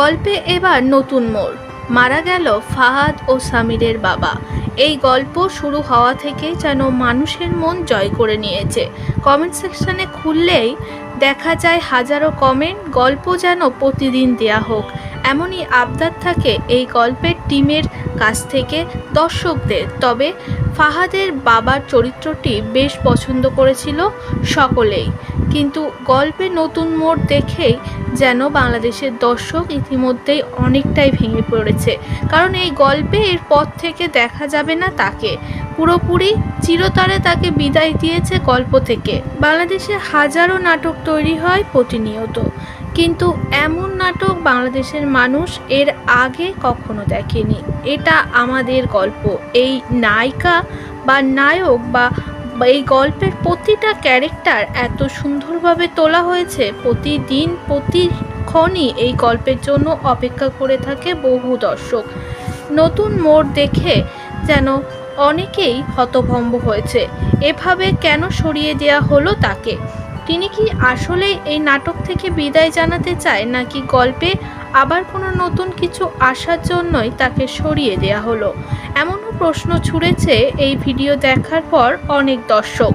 গল্পে এবার নতুন মোড়। মারা গেল ফাহাদ ও সামিরের বাবা। এই গল্প শুরু হওয়া থেকেই যেন মানুষের মন জয় করে নিয়েছে। কমেন্ট সেকশনে খুললেই দেখা যায় হাজারো কমেন্ট, গল্প যেন প্রতিদিন দেয়া হোক, এমনই আবদার থাকে এই গল্পের টিমের কাছ থেকে দর্শকদের। তবে ফাহাদের বাবার চরিত্রটি বেশ পছন্দ করেছিল সকলেই, কিন্তু গল্পে নতুন মোড় দেখেই যেন বাংলাদেশের দর্শক ইতিমধ্যেই অনেকটাই ভেঙে পড়েছে। কারণ এই গল্পে এরপর থেকে দেখা যাবে না তাকে, পুরোপুরি চিরতরে তাকে বিদায় দিয়েছে গল্প থেকে। বাংলাদেশে হাজারো নাটক তৈরি হয় প্রতিনিয়ত, কিন্তু এমন নাটক বাংলাদেশের মানুষ এর আগে কখনো দেখেনি। এটা আমাদের গল্প। এই নায়িকা বা নায়ক বা এই গল্পের প্রতিটা ক্যারেক্টার এত সুন্দরভাবে তোলা হয়েছে, প্রতিদিন প্রতিক্ষণই এই গল্পের জন্য অপেক্ষা করে থাকে বহু দর্শক। নতুন মোড় দেখে যেন অনেকেই হতভম্ব হয়েছে। এভাবে কেন সরিয়ে দেওয়া হলো তাকে? তিনি কি আসলেই এই নাটক থেকে বিদায় জানাতে চায়, নাকি গল্পে আবার কোনো নতুন কিছু আসার জন্যই তাকে সরিয়ে দেওয়া হলো? এমনও প্রশ্ন ছুড়েছে এই ভিডিও দেখার পর অনেক দর্শক।